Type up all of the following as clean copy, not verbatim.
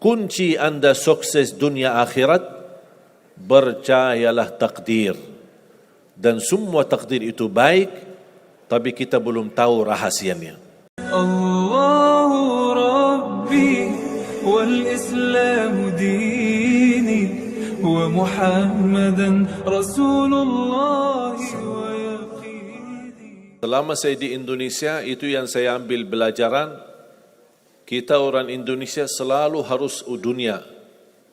kunci anda sukses dunia akhirat, percayalah takdir. Dan semua takdir itu baik, tapi kita belum tahu rahasianya. Allahu Rabbi wal Islam dini wa Muhammadan Rasulullah wa yaqini. Selama saya di Indonesia, itu yang saya ambil pelajaran. Kita orang Indonesia selalu harus dunia.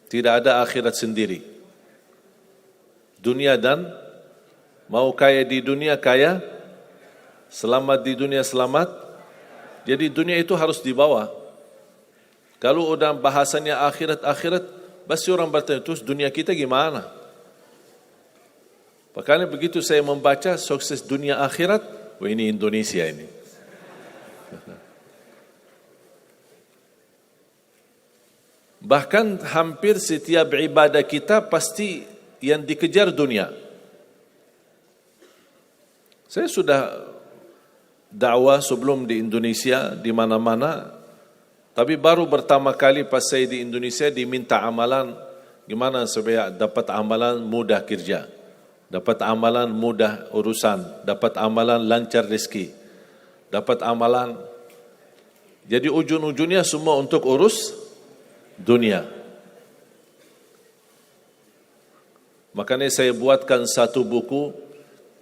Tidak ada akhirat sendiri. Dunia dan mau kaya di dunia kaya, selamat di dunia selamat. Jadi dunia itu harus dibawa. Kalau udah bahasanya akhirat, pasti orang bertanya, terus dunia kita gimana? Makanya begitu saya membaca sukses dunia akhirat, wah ini Indonesia ini. Bahkan hampir setiap ibadah kita pasti yang dikejar dunia. Saya sudah dakwah sebelum di Indonesia, di mana-mana. Tapi baru pertama kali pas saya di Indonesia diminta amalan, gimana supaya dapat amalan mudah kerja, dapat amalan mudah urusan, dapat amalan lancar rezeki, dapat amalan. Jadi ujung-ujungnya semua untuk urus dunia. Makanya saya buatkan satu buku.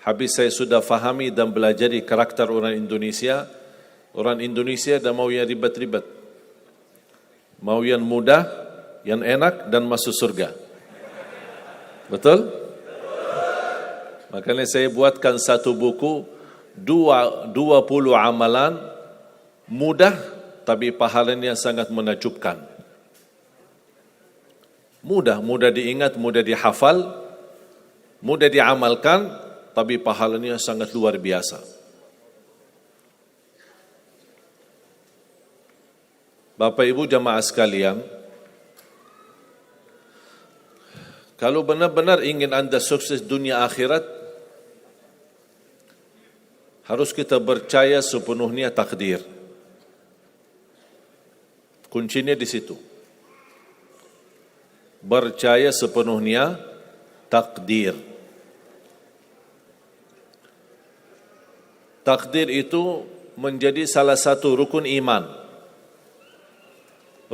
Habis saya sudah fahami dan belajari karakter orang Indonesia. Orang Indonesia dah mau yang ribet-ribet, mau yang mudah, yang enak dan masuk surga. Betul? Makanya saya buatkan satu buku, 20 amalan mudah tapi pahalanya sangat menakjubkan. Mudah diingat, mudah dihafal, mudah diamalkan, tapi pahalanya sangat luar biasa. Bapak Ibu jamaah sekalian, kalau benar-benar ingin anda sukses dunia akhirat, harus kita percaya sepenuhnya takdir. Kuncinya di situ. Percaya sepenuhnya takdir. Takdir itu menjadi salah satu rukun iman.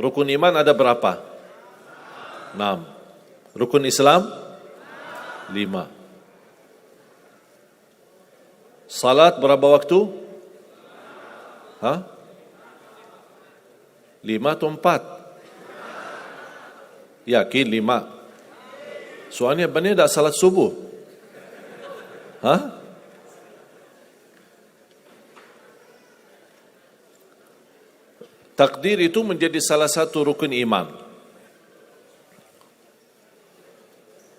Rukun iman ada berapa? 6. Rukun Islam? 5. Salat berapa waktu? 5 atau 4? Yakin 5. Soalnya benar tak salat subuh? Takdir itu menjadi salah satu rukun iman.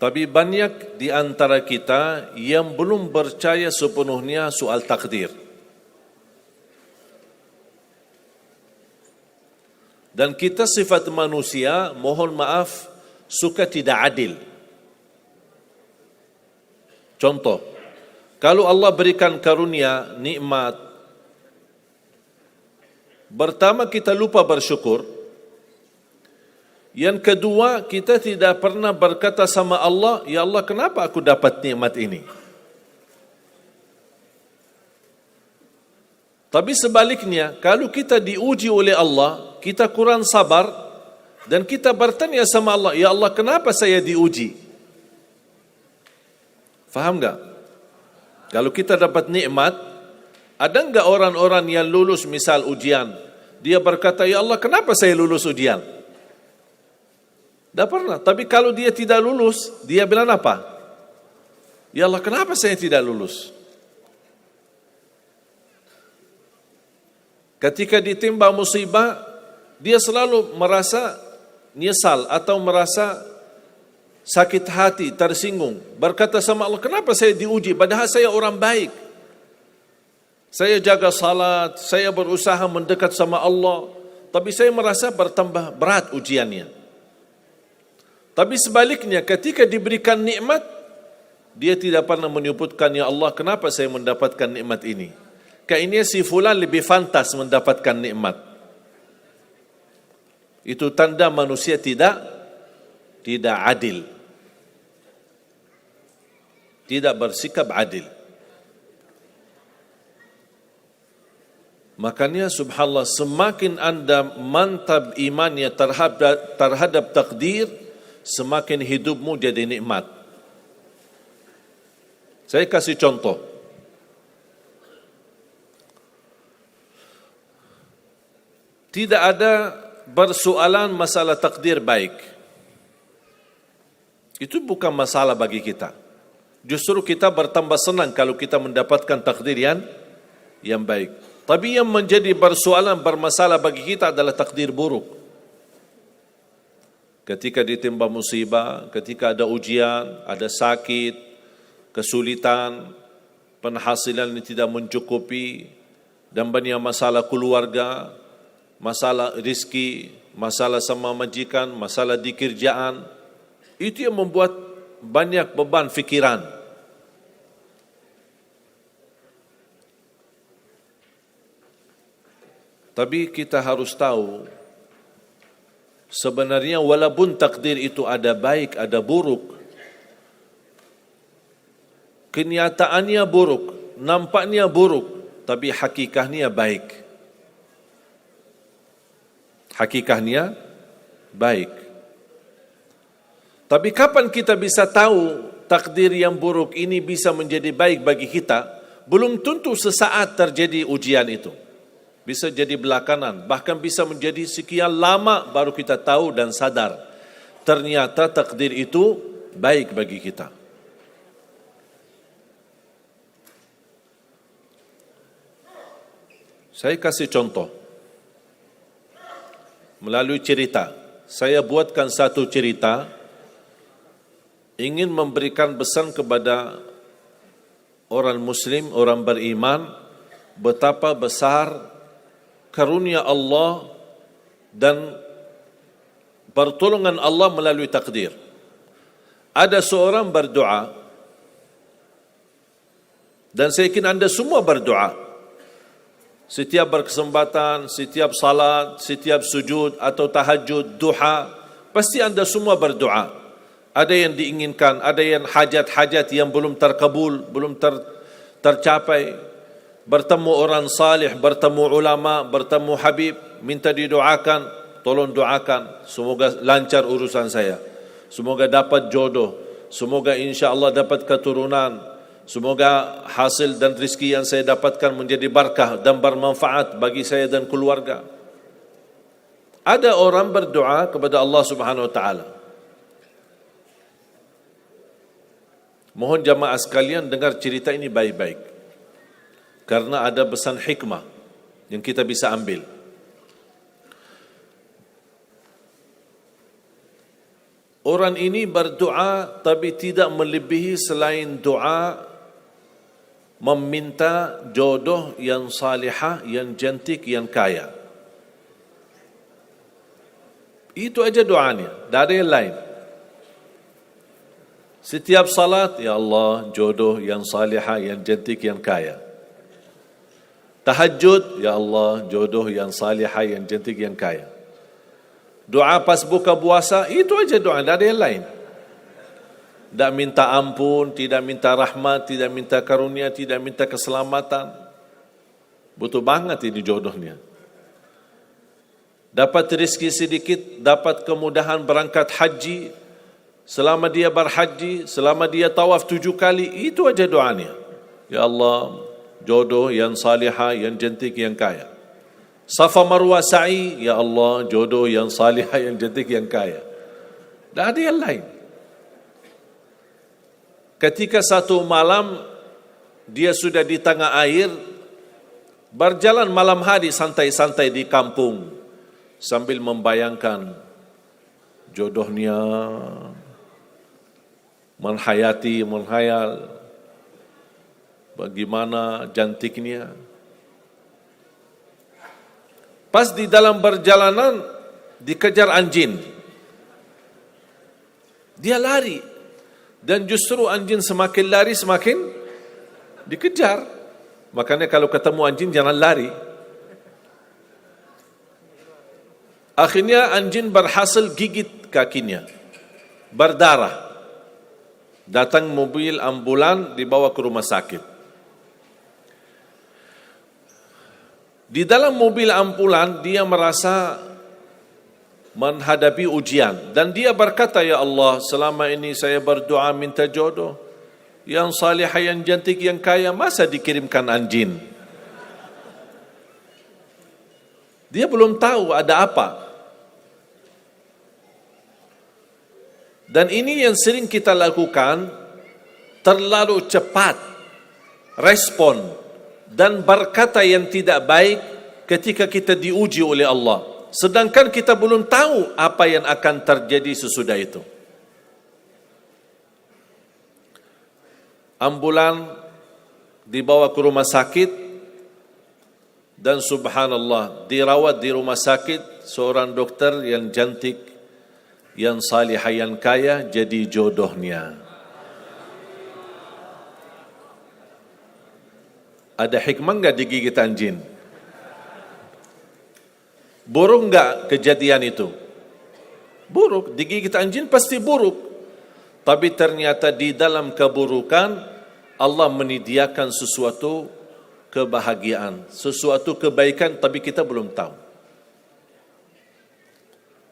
Tapi banyak di antara kita yang belum percaya sepenuhnya soal takdir. Dan kita sifat manusia, mohon maaf, suka tidak adil. Contoh, kalau Allah berikan karunia, nikmat, pertama kita lupa bersyukur. Yang kedua, kita tidak pernah berkata sama Allah, ya Allah kenapa aku dapat nikmat ini? Tapi sebaliknya, kalau kita diuji oleh Allah, kita kurang sabar dan kita bertanya sama Allah, ya Allah kenapa saya diuji? Faham enggak? Kalau kita dapat nikmat, ada enggak orang-orang yang lulus misal ujian, dia berkata, ya Allah kenapa saya lulus ujian? Tak pernah. Tapi kalau dia tidak lulus, dia bilang apa? Ya Allah kenapa saya tidak lulus? Ketika ditimpa musibah, dia selalu merasa nyesal atau merasa sakit hati, tersinggung. Berkata sama Allah, kenapa saya diuji? Padahal saya orang baik. Saya jaga salat, saya berusaha mendekat sama Allah. Tapi saya merasa bertambah berat ujiannya. Tapi sebaliknya, ketika diberikan nikmat, dia tidak pernah menyebutkan, ya Allah kenapa saya mendapatkan nikmat ini? Kayaknya si fulan lebih fantas mendapatkan nikmat. Itu tanda manusia tidak adil. Tidak bersikap adil. Makanya subhanallah, semakin anda mantap imannya terhadap takdir, semakin hidupmu jadi nikmat. Saya kasih contoh. Tidak ada persoalan masalah takdir baik. Itu bukan masalah bagi kita. Justru kita bertambah senang kalau kita mendapatkan takdir yang baik. Tapi yang menjadi persoalan bermasalah bagi kita adalah takdir buruk. Ketika ditimpa musibah, ketika ada ujian, ada sakit, kesulitan, penghasilan yang tidak mencukupi, dan banyak masalah keluarga, masalah rezeki, masalah sama majikan, masalah di kerjaan, itu yang membuat banyak beban fikiran. Tapi kita harus tahu, sebenarnya walaupun takdir itu ada baik, ada buruk, kenyataannya buruk, nampaknya buruk, tapi hakikatnya baik. Hakikatnya baik. Tapi kapan kita bisa tahu takdir yang buruk ini bisa menjadi baik bagi kita? Belum tentu sesaat terjadi ujian itu. Bisa jadi belakangan, bahkan bisa menjadi sekian lama baru kita tahu dan sadar ternyata takdir itu baik bagi kita. Saya kasih contoh melalui cerita. Saya buatkan satu cerita ingin memberikan pesan kepada orang muslim, orang beriman, betapa besar karunia Allah dan pertolongan Allah melalui takdir. Ada seorang berdoa, dan saya yakin anda semua berdoa. Setiap berkesempatan, setiap salat, setiap sujud atau tahajud, duha, pasti anda semua berdoa. Ada yang diinginkan, ada yang hajat-hajat yang belum terkabul, belum tercapai. Bertemu orang salih, bertemu ulama, bertemu habib, minta didoakan, tolong doakan, semoga lancar urusan saya, semoga dapat jodoh, semoga insya Allah dapat keturunan, semoga hasil dan rezeki yang saya dapatkan menjadi berkah dan bermanfaat bagi saya dan keluarga. Ada orang berdoa kepada Allah Subhanahu wa taala. Mohon jamaah sekalian dengar cerita ini baik-baik, karena ada pesan hikmah yang kita bisa ambil. Orang ini berdoa tapi tidak melebihi selain doa meminta jodoh yang salihah, yang cantik, yang kaya. Itu aja doanya, tak ada yang lain. Setiap salat, ya Allah, jodoh yang salihah, yang cantik, yang kaya. Tahajud, ya Allah, jodoh yang salihah, yang cantik, yang kaya. Doa pas buka puasa, itu aja doa, tidak ada yang lain. Tidak minta ampun, tidak minta rahmat, tidak minta karunia, tidak minta keselamatan. Butuh banget ini jodohnya. Dapat rezeki sedikit, dapat kemudahan berangkat haji. Selama dia berhaji, selama dia tawaf 7 kali, itu aja doanya. Ya Allah, jodoh yang salihah, yang cantik, yang kaya. Safa Marwah sa'i, ya Allah, jodoh yang salihah, yang cantik, yang kaya. Tak ada yang lain. Ketika satu malam dia sudah di tengah air, berjalan malam hari santai-santai di kampung sambil membayangkan jodohnya, menghayal bagaimana cantiknya. Pas di dalam perjalanan dikejar anjing. Dia lari, dan justru anjing semakin lari semakin dikejar. Makanya kalau ketemu anjing jangan lari. Akhirnya anjing berhasil gigit kakinya, berdarah. Datang mobil ambulan, dibawa ke rumah sakit. Di dalam mobil ambulan, dia merasa menghadapi ujian. Dan dia berkata, ya Allah, selama ini saya berdoa minta jodoh, yang salihah, yang cantik, yang kaya, masa dikirimkan anjing? Dia belum tahu ada apa. Dan ini yang sering kita lakukan, terlalu cepat respon dan berkata yang tidak baik ketika kita diuji oleh Allah. Sedangkan kita belum tahu apa yang akan terjadi sesudah itu. Ambulan dibawa ke rumah sakit dan subhanallah dirawat di rumah sakit seorang dokter yang cantik, yang salihah, yang kaya, jadi jodohnya. Ada hikmah enggak digigit anjing? Buruk enggak kejadian itu? Buruk, digigit anjing pasti buruk. Tapi ternyata di dalam keburukan Allah menyediakan sesuatu kebahagiaan, sesuatu kebaikan, tapi kita belum tahu.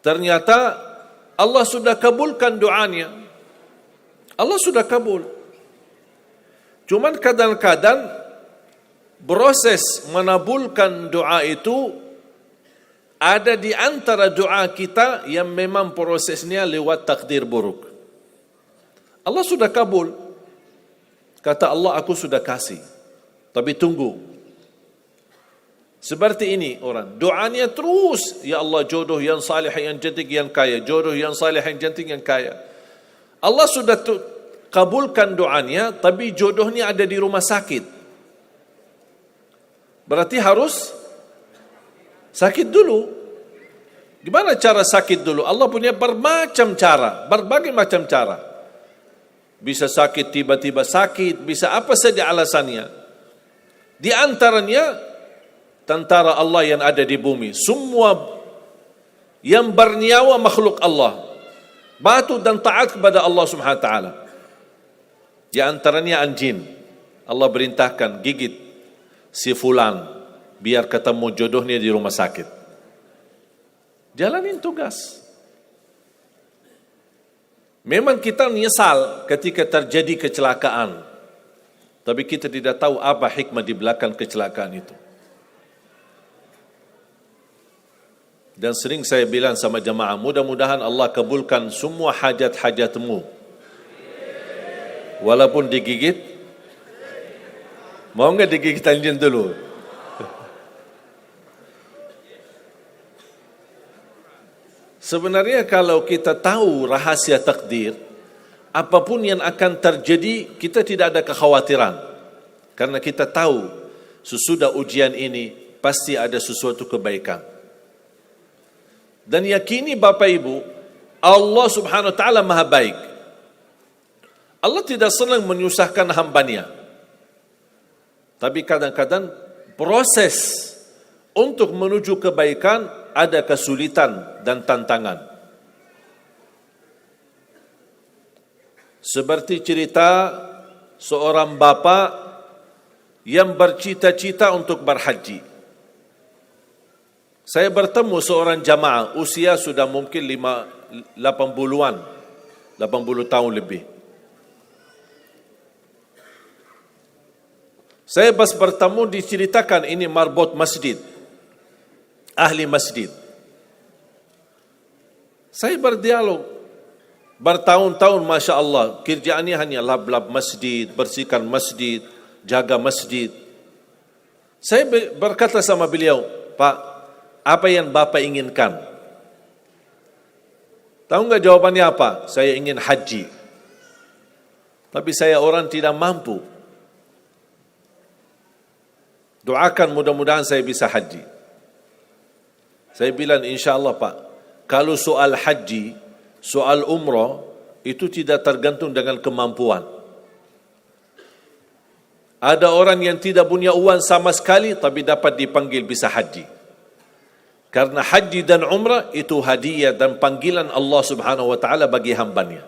Ternyata Allah sudah kabulkan doanya. Allah sudah kabul. Cuman kadang-kadang proses menabulkan doa itu ada di antara doa kita yang memang prosesnya lewat takdir buruk. Allah sudah kabul. Kata Allah, aku sudah kasih. Tapi tunggu. Seperti ini orang, doanya terus, ya Allah jodoh yang salih, yang cantik, yang kaya, jodoh yang salih, yang cantik, yang kaya. Allah sudah kabulkan doanya, tapi jodohnya ada di rumah sakit. Berarti harus sakit dulu. Gimana cara sakit dulu? Allah punya bermacam cara, berbagai macam cara. Bisa sakit, tiba-tiba sakit, bisa apa saja alasannya. Di antaranya tentara Allah yang ada di bumi, semua yang bernyawa makhluk Allah, patuh dan taat kepada Allah Subhanahu wa taala. Di antaranya anjing. Allah perintahkan gigit si fulan biar ketemu jodohnya di rumah sakit. Jalanin tugas. Memang kita menyesal ketika terjadi kecelakaan, tapi kita tidak tahu apa hikmah di belakang kecelakaan itu. Dan sering saya bilang sama jamaah, mudah-mudahan Allah kabulkan semua hajat-hajatmu. Walaupun digigit, mau enggak digigit anjing dulu? Sebenarnya kalau kita tahu rahasia takdir, apapun yang akan terjadi, kita tidak ada kekhawatiran. Karena kita tahu sesudah ujian ini pasti ada sesuatu kebaikan. Dan yakini Bapak Ibu, Allah Subhanahu wa taala Maha baik. Allah tidak senang menyusahkan hambanya. Tapi kadang-kadang proses untuk menuju kebaikan ada kesulitan dan tantangan. Seperti cerita seorang bapa yang bercita-cita untuk berhaji. Saya bertemu seorang jamaah, usia sudah mungkin 80-an, 80 tahun lebih. Saya pas bertemu diceritakan ini marbot masjid, ahli masjid. Saya berdialog, bertahun-tahun Masya Allah, kerjaannya hanya lap-lap masjid, bersihkan masjid, jaga masjid. Saya berkata sama beliau, Pak, apa yang Bapak inginkan? Tahu enggak jawabannya apa? Saya ingin haji. Tapi saya orang tidak mampu. Doakan mudah-mudahan saya bisa haji. Saya bilang insya Allah Pak, kalau soal haji, soal umrah, itu tidak tergantung dengan kemampuan. Ada orang yang tidak punya uang sama sekali, tapi dapat dipanggil bisa haji. Karena haji dan umrah itu hadiah dan panggilan Allah Subhanahu wa taala bagi hambanya.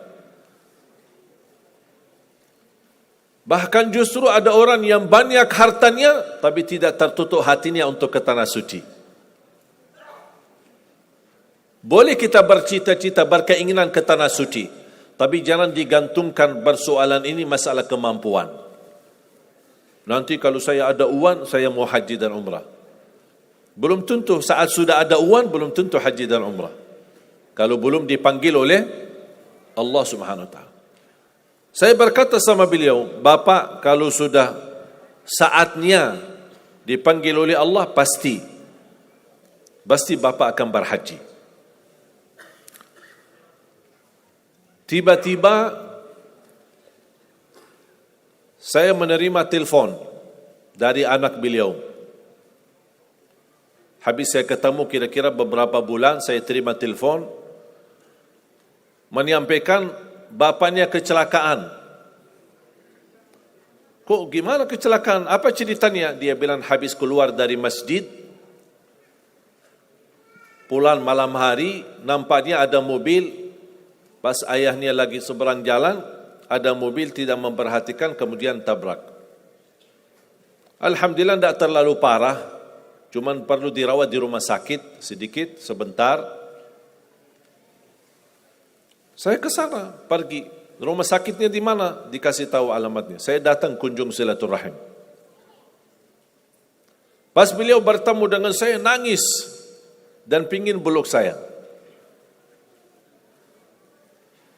Bahkan justru ada orang yang banyak hartanya tapi tidak tertutup hatinya untuk ke tanah suci. Boleh kita bercita-cita, berkeinginan ke tanah suci, tapi jangan digantungkan persoalan ini masalah kemampuan. Nanti kalau saya ada uang, saya mau haji dan umrah. Belum tentu saat sudah ada uang, belum tentu haji dan umrah. Kalau belum dipanggil oleh Allah Subhanahu wa taala. Saya berkata sama beliau, Bapak kalau sudah saatnya dipanggil oleh Allah, pasti Bapak akan berhaji. Tiba-tiba saya menerima telefon dari anak beliau. Habis saya ketemu kira-kira beberapa bulan, saya terima telefon menyampaikan bapaknya kecelakaan. Kok gimana kecelakaan? Apa ceritanya? Dia bilang habis keluar dari masjid, pulang malam hari, nampaknya ada mobil, pas ayahnya lagi seberang jalan, ada mobil tidak memperhatikan, kemudian tabrak. Alhamdulillah tidak terlalu parah, cuman perlu dirawat di rumah sakit sedikit, sebentar. Saya ke sana, pergi. Rumah sakitnya di mana? Dikasih tahu alamatnya. Saya datang kunjung silaturahim. Pas beliau bertemu dengan saya, nangis dan pingin peluk saya.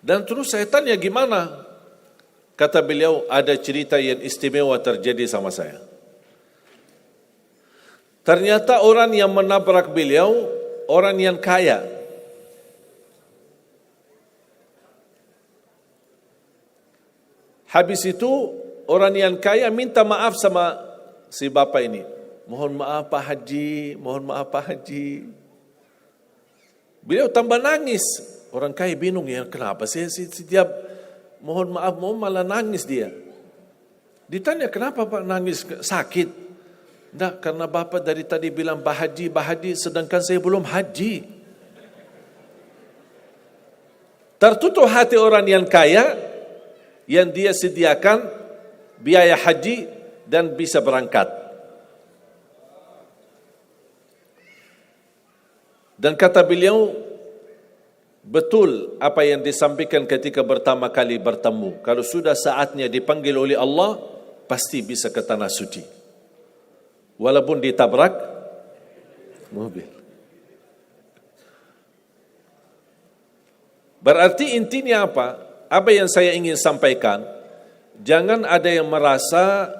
Dan terus saya tanya gimana? Kata beliau, ada cerita yang istimewa terjadi sama saya. Ternyata orang yang menabrak beliau, orang yang kaya. Habis itu orang yang kaya minta maaf sama si bapak ini. Mohon maaf Pak Haji, mohon maaf Pak Haji. Beliau tambah nangis. Orang kaya bingung ya, kenapa sih setiap mohon maaf malah nangis dia. Ditanya kenapa Pak nangis, sakit? Tidak, karena bapak dari tadi bilang Pak Haji, sedangkan saya belum haji. Tertutup hati orang yang kaya, yang dia sediakan biaya haji dan bisa berangkat. Dan kata beliau, betul apa yang disampaikan ketika pertama kali bertemu. Kalau sudah saatnya dipanggil oleh Allah, pasti bisa ke tanah suci. Walaupun ditabrak mobil. Berarti intinya apa? Apa yang saya ingin sampaikan, jangan ada yang merasa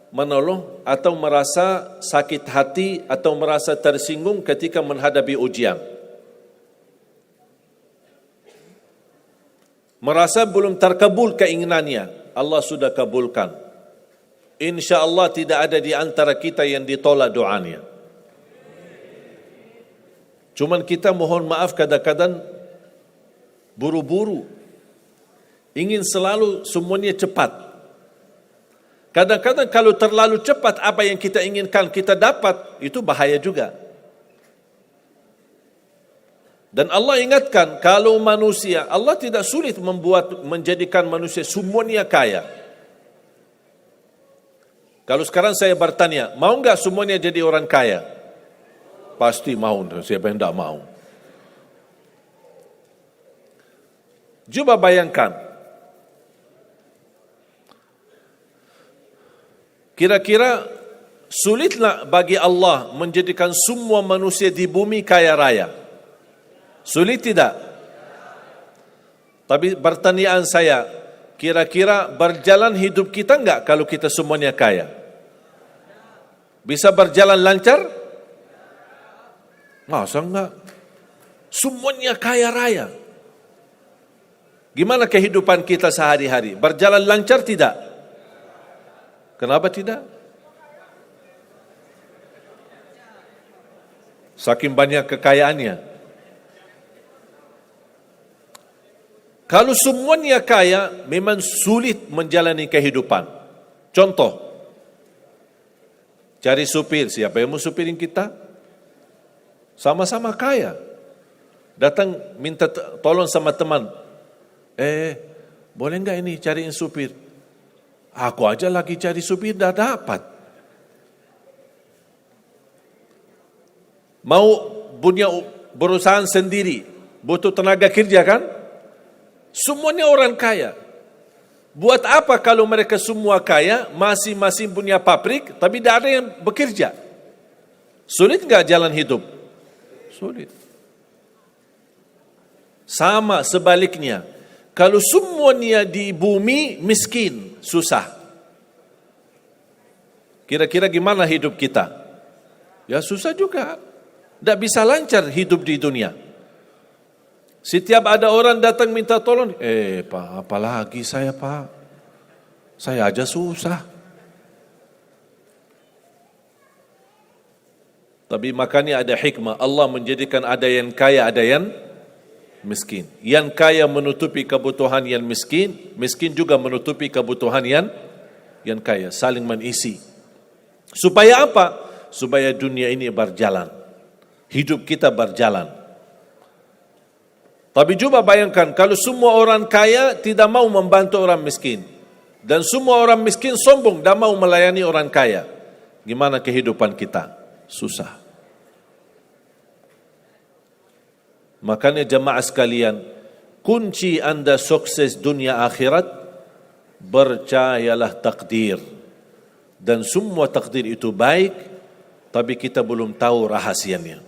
menolong atau merasa sakit hati atau merasa tersinggung ketika menghadapi ujian. Merasa belum terkabul keinginannya, Allah sudah kabulkan. InsyaAllah tidak ada di antara kita yang ditolak doanya. Cuman kita mohon maaf kadang-kadang buru-buru. Ingin selalu semuanya cepat. Kadang-kadang kalau terlalu cepat apa yang kita inginkan kita dapat, itu bahaya juga. Dan Allah ingatkan, kalau manusia, Allah tidak sulit menjadikan manusia semuanya kaya. Kalau sekarang saya bertanya, mau enggak semuanya jadi orang kaya? Pasti mau, siapa yang tidak mau? Coba bayangkan, kira-kira sulitlah bagi Allah menjadikan semua manusia di bumi kaya raya? Sulit tidak? Tapi pertanyaan saya, kira-kira berjalan hidup kita enggak kalau kita semuanya kaya? Bisa berjalan lancar? Masa enggak? Semuanya kaya raya. Gimana kehidupan kita sehari-hari? Berjalan lancar tidak? Kenapa tidak? Saking banyak kekayaannya. Kalau semuanya kaya, memang sulit menjalani kehidupan. Contoh, cari supir, siapa yang mau supirin kita? sama-sama kaya. Datang minta tolong sama teman. Boleh enggak ini cariin supir? Aku aja lagi cari supir dah dapat. Mau punya perusahaan sendiri, butuh tenaga kerja kan? Semuanya orang kaya. Buat apa kalau mereka semua kaya, masing-masing punya pabrik, tapi tidak ada yang bekerja? Sulit enggak jalan hidup? Sulit. Sama sebaliknya, kalau semuanya di bumi miskin, susah. Kira-kira gimana hidup kita? Ya susah juga. Tidak bisa lancar hidup di dunia. Setiap ada orang datang minta tolong, Pak, apalagi saya Pak? Saya aja susah. Tapi makanya ada hikmah. Allah menjadikan ada yang kaya, ada yang miskin. Yang kaya menutupi kebutuhan yang miskin, miskin juga menutupi kebutuhan yang kaya, saling mengisi. Supaya apa? Supaya dunia ini berjalan, hidup kita berjalan. Tapi coba bayangkan kalau semua orang kaya tidak mau membantu orang miskin, dan semua orang miskin sombong dan mau melayani orang kaya, gimana kehidupan kita? Susah. Makanya jemaah sekalian, kunci anda sukses dunia akhirat, percayalah takdir. Dan semua takdir itu baik, tapi kita belum tahu rahasianya.